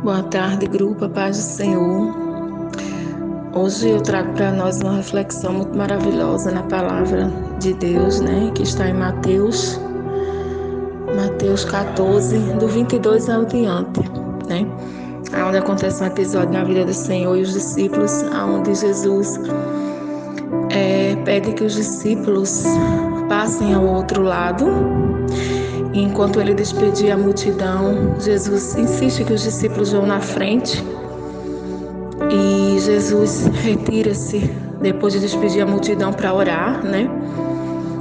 Boa tarde, grupo, a paz do Senhor. Hoje eu trago para nós uma reflexão muito maravilhosa na palavra de Deus, que está em Mateus 14, do 22 ao diante, onde acontece um episódio na vida do Senhor e os discípulos, onde Jesus pede que os discípulos passem ao outro lado. E enquanto ele despedia a multidão, Jesus insiste que os discípulos vão na frente. E Jesus retira-se depois de despedir a multidão para orar,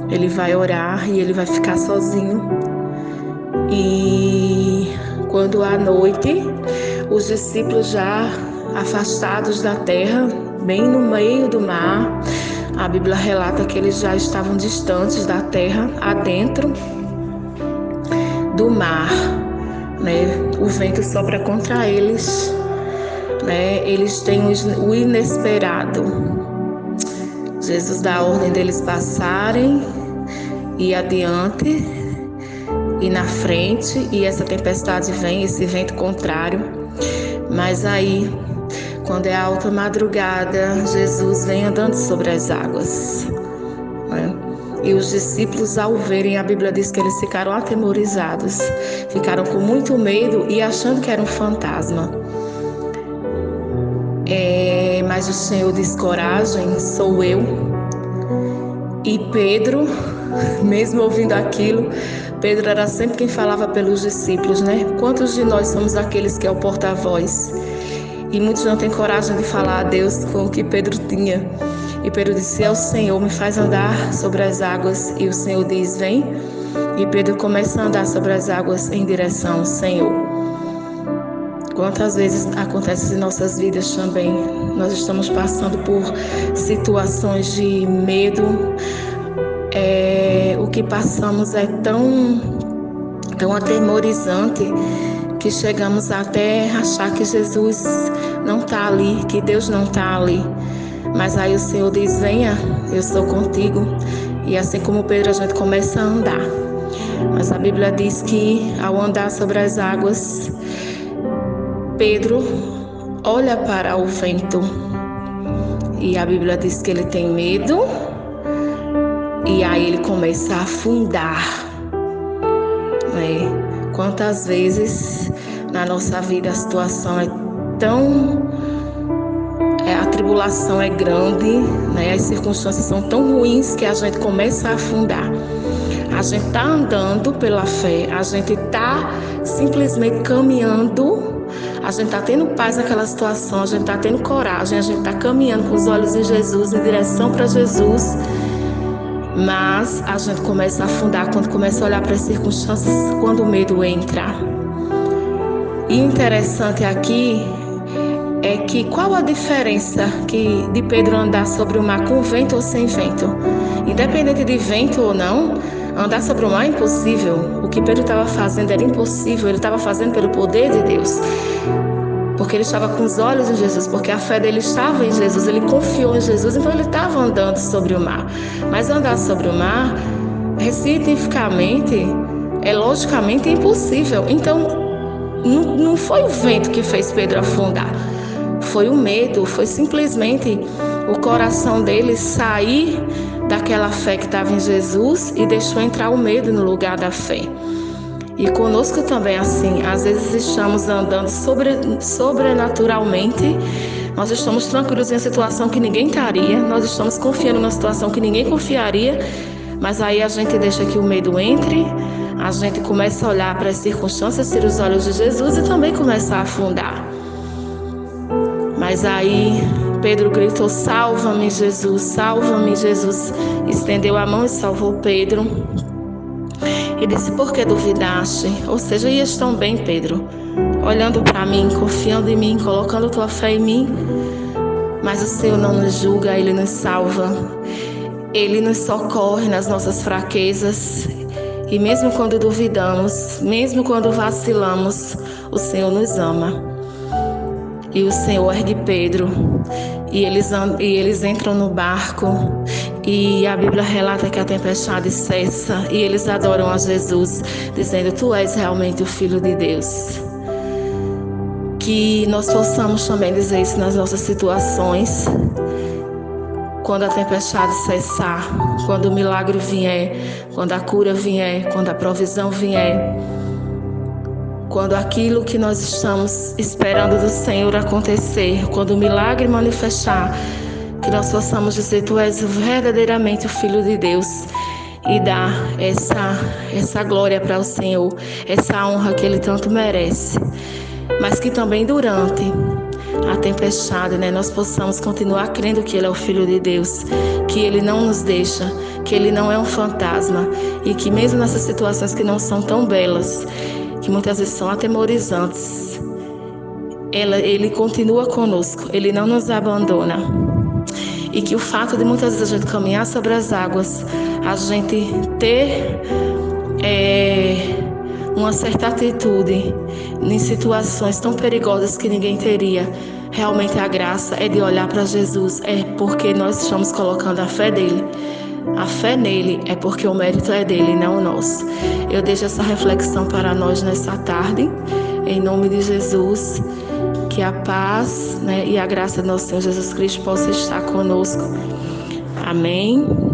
Ele vai orar e ele vai ficar sozinho. E quando à noite, os discípulos já afastados da terra, bem no meio do mar, a Bíblia relata que eles já estavam distantes da terra, adentro do mar, O vento sopra contra eles, Eles têm o inesperado. Jesus dá a ordem deles passarem e adiante e na frente, e essa tempestade vem, esse vento contrário. Mas aí, quando é alta madrugada, Jesus vem andando sobre as águas, E os discípulos, ao verem, a Bíblia diz que eles ficaram atemorizados, ficaram com muito medo e achando que era um fantasma. Mas o Senhor diz: coragem, sou eu. E Pedro, mesmo ouvindo aquilo, Pedro era sempre quem falava pelos discípulos, Quantos de nós somos aqueles que é o porta-voz? E muitos não têm coragem de falar a Deus com o que Pedro tinha. E Pedro disse: é o Senhor, me faz andar sobre as águas. E o Senhor diz: vem. E Pedro começa a andar sobre as águas em direção ao Senhor. Quantas vezes acontece em nossas vidas também? Nós estamos passando por situações de medo. O que passamos é tão atemorizante que chegamos até achar que Jesus não está ali, que Deus não está ali. Mas aí o Senhor diz: venha, eu estou contigo. E assim como Pedro, a gente começa a andar. Mas a Bíblia diz que ao andar sobre as águas, Pedro olha para o vento. E a Bíblia diz que ele tem medo. E aí ele começa a afundar. Quantas vezes na nossa vida a situação é a tribulação é grande, As circunstâncias são tão ruins que a gente começa a afundar. A gente está andando pela fé, a gente está simplesmente caminhando, a gente está tendo paz naquela situação, a gente está tendo coragem, a gente está caminhando com os olhos em Jesus, em direção para Jesus. Mas a gente começa a afundar quando começa a olhar para as circunstâncias, quando o medo entra. E interessante aqui é que qual a diferença de Pedro andar sobre o mar com vento ou sem vento? Independente de vento ou não, andar sobre o mar é impossível. O que Pedro estava fazendo era impossível, ele estava fazendo pelo poder de Deus. Porque ele estava com os olhos em Jesus, porque a fé dele estava em Jesus, ele confiou em Jesus, então ele estava andando sobre o mar. Mas andar sobre o mar, cientificamente, logicamente impossível. Então, não foi o vento que fez Pedro afundar. Foi o medo, foi simplesmente o coração dele sair daquela fé que estava em Jesus e deixou entrar o medo no lugar da fé. E conosco também assim, às vezes estamos andando sobrenaturalmente, nós estamos tranquilos em uma situação que ninguém estaria, nós estamos confiando numa situação que ninguém confiaria, mas aí a gente deixa que o medo entre, a gente começa a olhar para as circunstâncias, ter os olhos de Jesus e também começa a afundar. Mas aí Pedro gritou: salva-me, Jesus, salva-me, Jesus. Estendeu a mão e salvou Pedro. E disse: por que duvidaste? Ou seja, ias tão bem, Pedro, olhando para mim, confiando em mim, colocando tua fé em mim. Mas o Senhor não nos julga, Ele nos salva. Ele nos socorre nas nossas fraquezas. E mesmo quando duvidamos, mesmo quando vacilamos, o Senhor nos ama. E o Senhor ergue Pedro, e eles entram no barco, e a Bíblia relata que a tempestade cessa, e eles adoram a Jesus, dizendo: tu és realmente o Filho de Deus. que nós possamos também dizer isso nas nossas situações. Quando a tempestade cessar, quando o milagre vier, quando a cura vier, quando a provisão vier, quando aquilo que nós estamos esperando do Senhor acontecer, quando o milagre manifestar, que nós possamos dizer: Tu és verdadeiramente o Filho de Deus, e dar essa glória para o Senhor, essa honra que Ele tanto merece. Mas que também durante a tempestade, nós possamos continuar crendo que Ele é o Filho de Deus, que Ele não nos deixa, que Ele não é um fantasma, e que mesmo nessas situações que não são tão belas, que muitas vezes são atemorizantes, Ele continua conosco, Ele não nos abandona. E que o fato de muitas vezes a gente caminhar sobre as águas, a gente ter uma certa atitude em situações tão perigosas que ninguém teria, realmente a graça é de olhar para Jesus, é porque nós estamos colocando a fé dele. A fé nele é porque o mérito é dele, não nosso. Eu deixo essa reflexão para nós nessa tarde, em nome de Jesus. Que a paz, e a graça do nosso Senhor Jesus Cristo possa estar conosco. Amém.